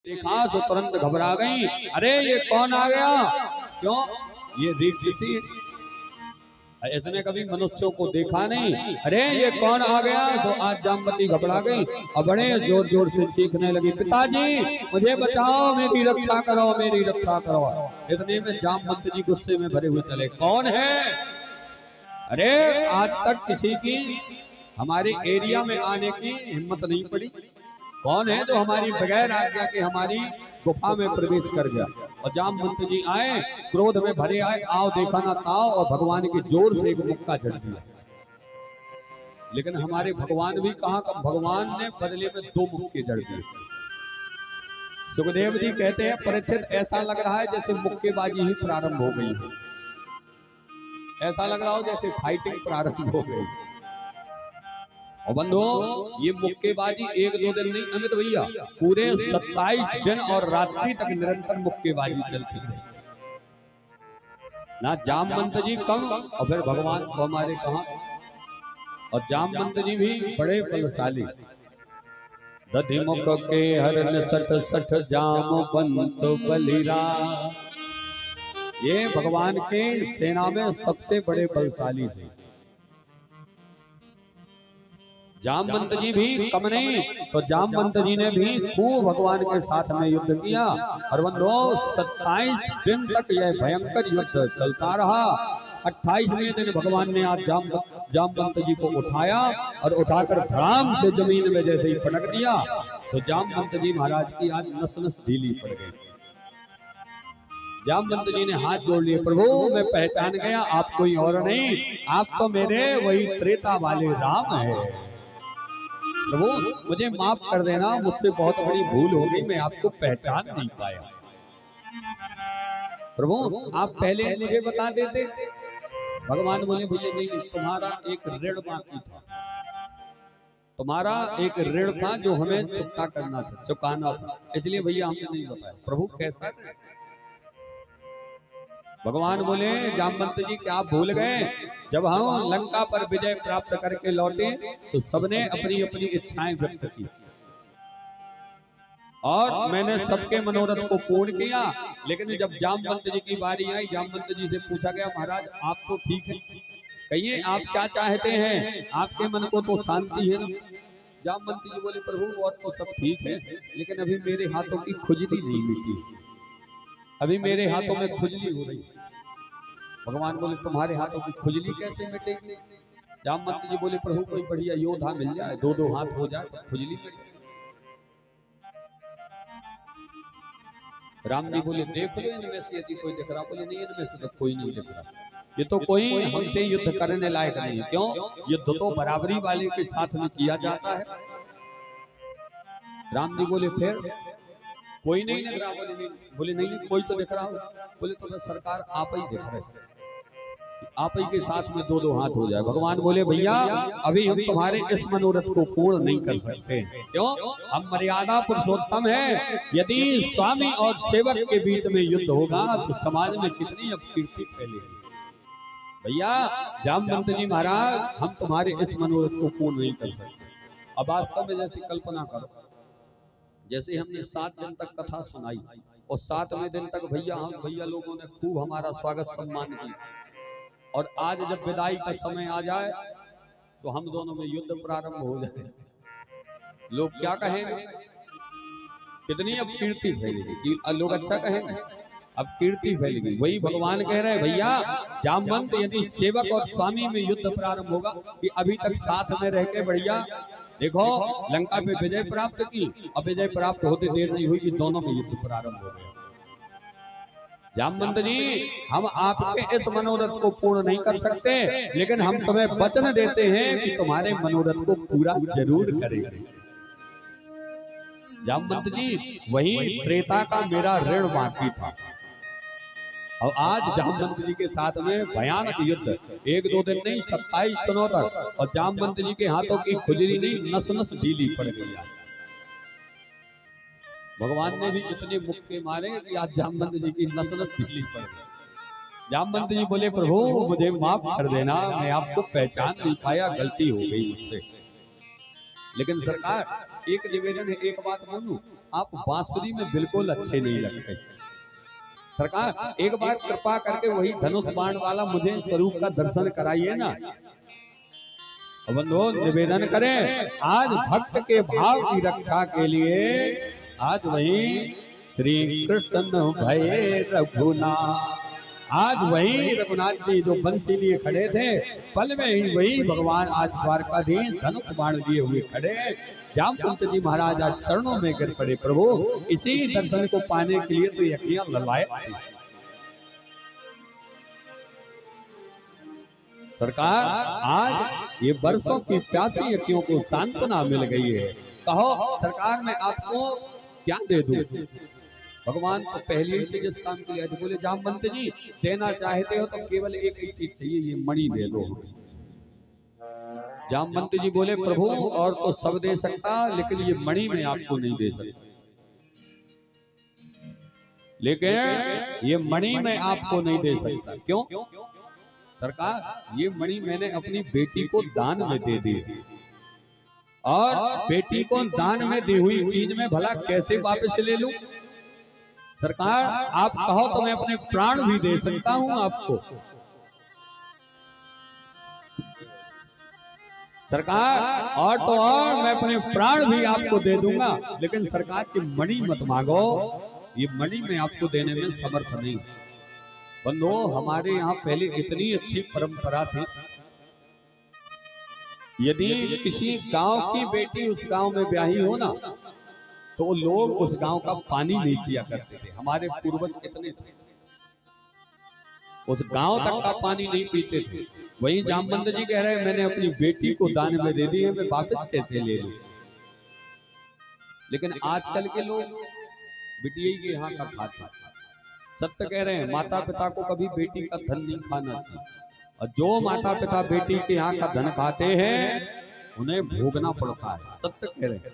देखा तो तुरंत घबरा गई। अरे ये कौन आ गया? क्यों? ये राक्षसी इसने कभी मनुष्यों को देखा नहीं। अरे ये कौन आ गया? तो आज जामवंती घबरा गई और बड़े जोर जोर से चीखने लगी, पिताजी मुझे बचाओ, मेरी रक्षा करो, मेरी रक्षा करो। इतने में जामवंत जी गुस्से में भरे हुए चले, कौन है? अरे आज तक किसी की हमारे एरिया में आने की हिम्मत नहीं पड़ी। कौन है जो हमारी बगैर आज्ञा के हमारी गुफा में प्रवेश कर गया? और जामवंत जी आए, क्रोध में भरे आए, आओ देखा ना ताओ, और भगवान की जोर से एक मुक्का जड़ दिया। लेकिन हमारे भगवान भी कहां का, भगवान ने बदले में 2 मुक्के जड़ दिए। सुखदेव जी कहते हैं, परीक्षित ऐसा लग रहा है जैसे मुक्केबाजी ही प्रारंभ हो गई है। ऐसा लग रहा हो जैसे फाइटिंग प्रारंभ हो गई। और बंधुओं, ये मुक्केबाजी 1-2 दिन नहीं अमित भैया, पूरे 27 दिन और रात्रि तक निरंतर मुक्केबाजी चलती है। ना जामवंत जी कम और फिर भगवान को हमारे कहां। और जामवंत जी भी बड़े बलशाली। दधिमुख के हरन 60 जामवंत बलिरा, ये भगवान के सेना में सबसे बड़े बलशाली थे। जामवंत जी भी कम नहीं, तो जामवंत जी ने भी खूब भगवान के साथ में युद्ध किया। और बंधुओं 27 दिन तक यह भयंकर युद्ध चलता रहा। 28वें दिन भगवान ने आज जामवंत जी को उठाया और उठाकर धड़ाम से जमीन में जैसे ही पटक दिया, तो जामवंत जी महाराज की आज नस नस ढीली पड़ गई। जामवंत जी ने हाथ जोड़ लिए, प्रभु मैं पहचान गया, आप कोई और नहीं, आप तो मेरे वही त्रेता वाले राम है। प्रभु मुझे माफ कर देना, मुझसे बहुत बड़ी भूल हो गई, मैं आपको पहचान नहीं पाया। प्रभु आप पहले मुझे बता देते। भगवान बोले, भैया नहीं, तुम्हारा एक ऋण बाकी था, तुम्हारा एक ऋण था जो हमें चुकता करना था, चुकाना था, इसलिए भैया हमने नहीं बताया। प्रभु कैसा? भगवान बोले, जामवंत जी क्या आप भूल गए? जब हम लंका पर विजय प्राप्त करके लौटे तो सबने अपनी अपनी इच्छाएं व्यक्त की और मैंने सबके मनोरथ को पूर्ण किया। लेकिन जब जामवंत जी की बारी आई, जामवंत जी से पूछा गया, महाराज आप तो ठीक है, कहिए आप क्या चाहते हैं? आपके मन को तो शांति है ना? जामवंत जी बोले, प्रभु और तो सब ठीक है, लेकिन अभी मेरे हाथों की खुजली नहीं मिटी, अभी मेरे हाथों में खुजली हो रही। भगवान बोले, तुम्हारे हाथों की खुजली कैसे मिटेगी? जामवंत जी बोले, प्रभु कोई बढ़िया योद्धा मिल जाए, 2-2 हाथ हो जाए तो खुजली मिटे। राम जी बोले, देख लो इनमें से यदि कोई दिख रहा। बोले, नहीं इनमें से तो कोई नहीं दिख रहा, ये तो कोई हमसे युद्ध करने लायक नहीं। क्यों? युद्ध तो बराबरी वाले के साथ में किया जाता है। राम जी बोले, फिर कोई नहीं दिख रहा? बोले नहीं कोई तो दिख रहा हो। बोले, तो सरकार आप ही दिख रहे, आप ही के साथ में 2-2 हाथ हो जाए। भगवान बोले, भैया अभी हम तुम्हारे इस मनोरथ को पूर्ण नहीं कर सकते। क्यों? हम मर्यादा पुरुषोत्तम है। यदि स्वामी और सेवक के बीच में युद्ध होगा तो समाज में कितनी अपकीर्ति फैलेगी। भैया जामवंत जी महाराज, हम तुम्हारे इस मनोरथ को पूर्ण नहीं कर सकते। अब वास्तव में जैसे कल्पना करो, जैसे हमने 7 दिन तक कथा सुनाई और 7वें दिन तक भैया लोगों ने खूब हमारा स्वागत सम्मान किया, और आज जब विदाई का समय आ जाए तो हम दोनों में युद्ध प्रारंभ हो जाए, लोग क्या कहेंगे? कितनी अब कीर्ति फैलेगी, लोग अच्छा कहेंगे, अब कीर्ति फैलेगी। वही भगवान कह रहे हैं, भैया जामवंत यदि सेवक और स्वामी में युद्ध प्रारंभ होगा, कि अभी तक साथ में रह के बढ़िया देखो लंका पे विजय प्राप्त की, अब विजय प्राप्त होते देर नहीं हुई कि दोनों में युद्ध प्रारंभ हो गया। जामवंत जी हम आपके इस मनोरथ को पूर्ण नहीं कर सकते, लेकिन हम तुम्हें वचन देते हैं कि तुम्हारे मनोरथ को पूरा जरूर करेंगे। जामवंत जी वही त्रेता का मेरा ऋण बाकी था, और आज जामवंत जी के साथ में भयानक युद्ध, 1-2 दिन नहीं 27 दिनों तक, और जामवंत जी के हाथों की खुजली नहीं नस नस ढीली पड़ गई। भगवान ने भी इतने मुक्के मारे कि आज जामवंत जी की नस नस ढीली पड़ गई। जामवंत जी बोले, प्रभु मुझे माफ कर देना, मैं आपको पहचान नहीं पाया, गलती हो गई मुझसे। लेकिन सरकार एक निवेदन है, एक बात बोलूं, आप बांसुरी में बिल्कुल अच्छे नहीं लगते। सरकार एक बार कृपा करके वही धनुष बाण वाला मुझे स्वरूप का दर्शन कराइए ना। बंधुओं निवेदन करें, आज भक्त के भाव की रक्षा के लिए आज वही श्री कृष्ण भये रघुनाथ, आज वही रघुनाथ जी जो बंसी लिए खड़े थे, पल में ही वही भगवान आज द्वारकाधीश धनुष बाण लिए हुए खड़े। जामवंत जी महाराज आज चरणों में गिर पड़े। प्रभु इसी दर्शन को पाने के लिए तो यज्ञ ललायक थी। सरकार आज ये बरसों की प्यासी अखियों को सांत्वना मिल गई है। कहो सरकार मैं आपको क्या दे दूं? भगवान तो पहले ही से जिस काम के लिए बोले जामवंत जी देना चाहते हो तो केवल एक ही चीज चाहिए, ये मणि दे दो। जामवंत जी बोले प्रभु और तो सब दे सकता, लेकिन ये मणि मैं आपको नहीं दे सकता। लेकिन ये मणि मैं आपको नहीं दे सकता। क्यों? सरकार ये मणि मैंने अपनी बेटी को दान में दे दी, और बेटी को दान में दी हुई चीज में भला कैसे वापस ले लूं? सरकार आप कहो तो मैं अपने प्राण भी दे सकता हूं आपको। सरकार और तो और मैं अपने प्राण भी आपको दे दूंगा, लेकिन सरकार की मणि मत मांगो, ये मणि मैं आपको देने में समर्थ नहीं। बंधुओं हमारे यहाँ पहले इतनी अच्छी परंपरा थी, यदि किसी गांव की बेटी उस गांव में ब्याही हो ना, तो लोग उस गांव का पानी नहीं पिया करते थे। हमारे पूर्वज कितने थे, उस गांव तक का पानी नहीं पीते थे। वही जामवंत जी कह रहे हैं मैंने अपनी बेटी को दान में दे दी है, मैं वापस कैसे ले लूं? लेकिन आजकल के लोग बिटिया के यहाँ का खाते। सत्य कह रहे हैं, माता पिता को कभी बेटी का धन नहीं खाना चाहिए, और जो माता पिता बेटी के यहाँ का धन खाते हैं उन्हें भोगना पड़ता है। सत्य कह रहे हैं।